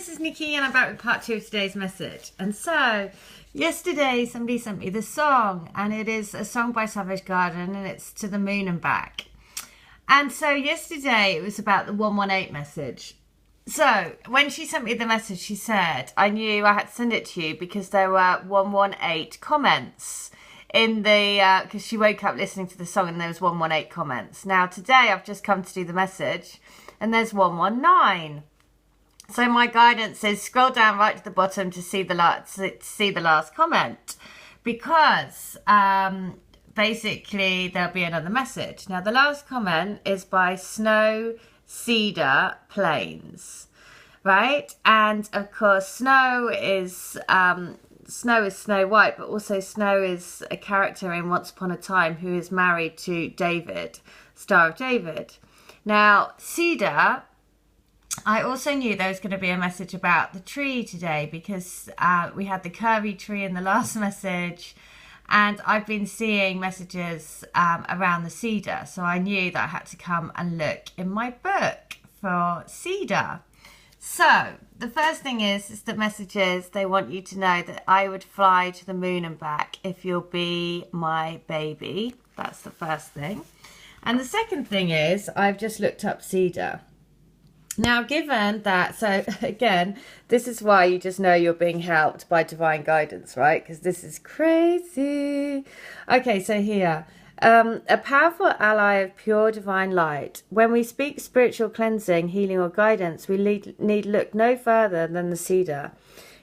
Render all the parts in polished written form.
this is Nikki and I'm back with part 2 of today's message. And so, yesterday somebody sent me the song, and it is a song by Savage Garden, and it's To the Moon and Back. And so yesterday it was about the 118 message. So when she sent me the message, she said, I knew I had to send it to you because there were 118 comments in the, because she woke up listening to the song and there was 118 comments. Now today I've just come to do the message and there's 119. So my guidance is scroll down right to the bottom to see the last comment, because basically there'll be another message. Now the last comment is by Snow Cedar Plains, right? And of course Snow is Snow White, but also Snow is a character in Once Upon a Time who is married to David, Star of David. Now Cedar, I also knew there was going to be a message about the tree today, because we had the curvy tree in the last message, and I've been seeing messages around the cedar, so I knew that I had to come and look in my book for cedar. So the first thing is the messages, they want you to know that I would fly to the moon and back if you'll be my baby. That's the first thing. And the second thing is I've just looked up cedar. Now, given that, so again, this is why you just know you're being helped by divine guidance, right? Because this is crazy. Okay, so here, a powerful ally of pure divine light. When we speak spiritual cleansing, healing or guidance, we need look no further than the cedar.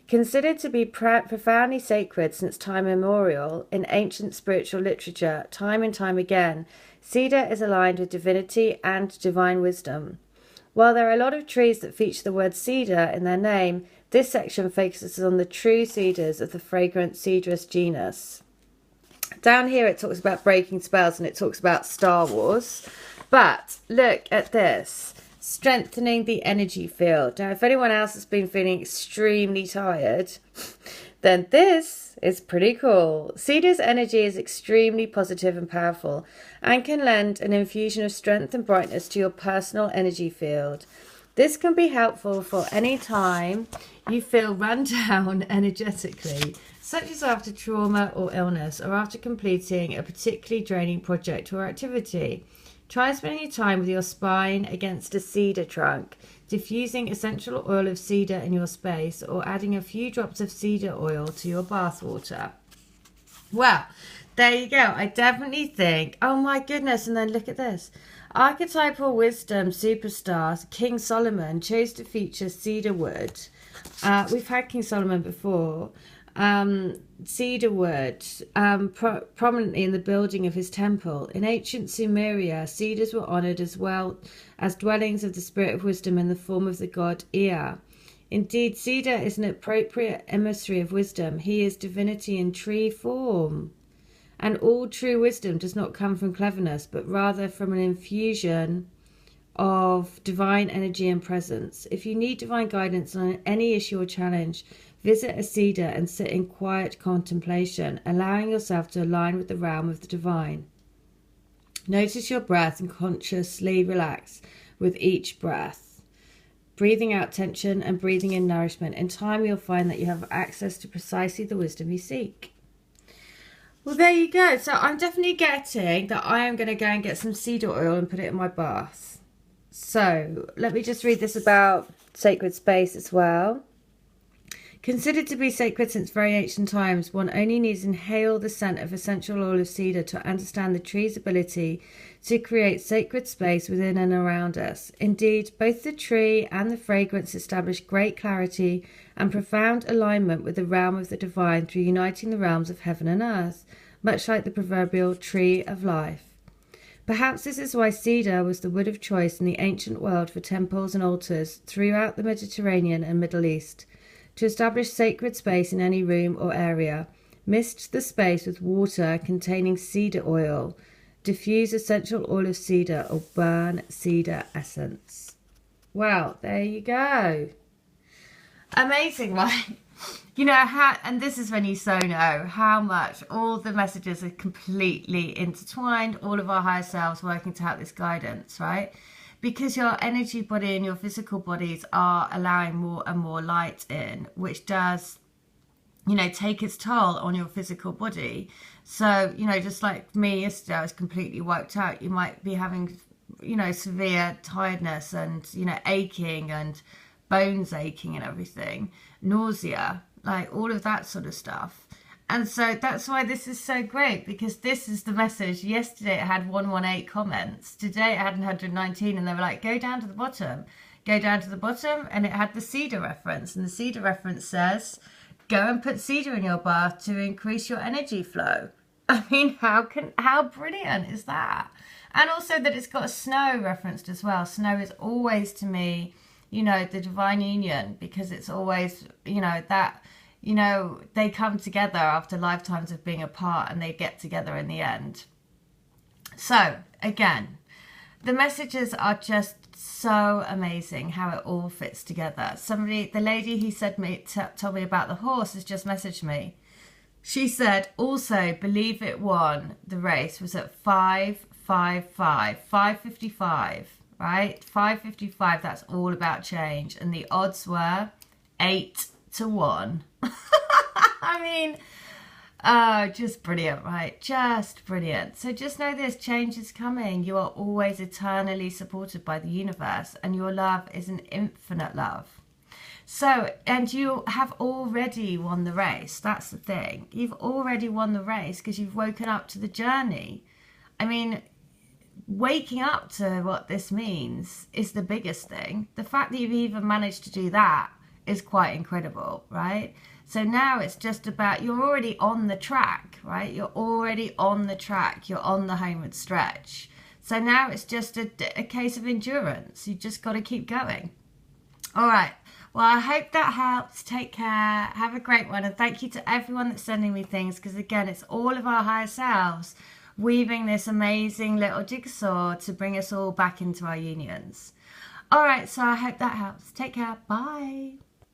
Considered to be profoundly sacred since time immemorial in ancient spiritual literature, time and time again, cedar is aligned with divinity and divine wisdom. While there are a lot of trees that feature the word cedar in their name, this section focuses on the true cedars of the fragrant cedrus genus. Down here it talks about breaking spells and it talks about Star Wars. But look at this. Strengthening the energy field. Now, if anyone else has been feeling extremely tired, then this is pretty cool. Cedar's energy is extremely positive and powerful and can lend an infusion of strength and brightness to your personal energy field. This can be helpful for any time you feel run down energetically, such as after trauma or illness, or after completing a particularly draining project or activity. Try spending time with your spine against a cedar trunk, diffusing essential oil of cedar in your space, or adding a few drops of cedar oil to your bath water. Well, there you go. I definitely think, oh my goodness, and then look at this. Archetypal wisdom superstar King Solomon chose to feature cedar wood. We've had King Solomon before. Cedar wood prominently in the building of his temple. In ancient Sumeria, cedars were honoured as well as dwellings of the spirit of wisdom in the form of the god Ea. Indeed, cedar is an appropriate emissary of wisdom. He is divinity in tree form. And all true wisdom does not come from cleverness, but rather from an infusion of divine energy and presence. If you need divine guidance on any issue or challenge, visit a cedar and sit in quiet contemplation, allowing yourself to align with the realm of the divine. Notice your breath and consciously relax with each breath, breathing out tension and breathing in nourishment. In time, you'll find that you have access to precisely the wisdom you seek. Well, there you go. So I'm definitely getting that I am going to go and get some cedar oil and put it in my bath. So let me just read this about sacred space as well. Considered to be sacred since very ancient times, one only needs to inhale the scent of essential oil of cedar to understand the tree's ability to create sacred space within and around us. Indeed, both the tree and the fragrance establish great clarity and profound alignment with the realm of the divine through uniting the realms of heaven and earth, much like the proverbial tree of life. Perhaps this is why cedar was the wood of choice in the ancient world for temples and altars throughout the Mediterranean and Middle East. To establish sacred space in any room or area, mist the space with water containing cedar oil, diffuse essential oil of cedar, or burn cedar essence. Well, there you go. Amazing, right? You know, and this is when you so know how much all the messages are completely intertwined, all of our higher selves working to help this guidance, right? because your energy body and your physical bodies are allowing more and more light in, which does, you know, take its toll on your physical body. So, you know, just like me yesterday, I was completely wiped out. You might be having, you know, severe tiredness and, you know, aching and bones aching and everything, nausea, like all of that sort of stuff. And so that's why this is so great, because this is the message. Yesterday it had 118 comments. Today it had 119, and they were like, go down to the bottom. Go down to the bottom, and it had the cedar reference. And the cedar reference says, go and put cedar in your bath to increase your energy flow. I mean, how brilliant is that? And also that it's got a snow referenced as well. Snow is always, to me, you know, the divine union, because it's always, you know, that, you know, they come together after lifetimes of being apart and they get together in the end. So, again, the messages are just so amazing how it all fits together. The lady who said told me about the horse has just messaged me. She said, also, believe it won the race was at 555, right? 555, that's all about change. And the odds were 8 to 1. I mean, oh, just brilliant, right? Just brilliant. So just know this, change is coming. You are always eternally supported by the universe, and your love is an infinite love. So, and you have already won the race. That's the thing. You've already won the race because you've woken up to the journey. I mean, waking up to what this means is the biggest thing. The fact that you've even managed to do that is quite incredible, right? So now it's just about, you're already on the track, right? You're already on the track. You're on the homeward stretch. So now it's just a case of endurance. You just got to keep going. All right. Well, I hope that helps. Take care. Have a great one. And thank you to everyone that's sending me things, because again, it's all of our higher selves weaving this amazing little jigsaw to bring us all back into our unions. All right. So I hope that helps. Take care. Bye.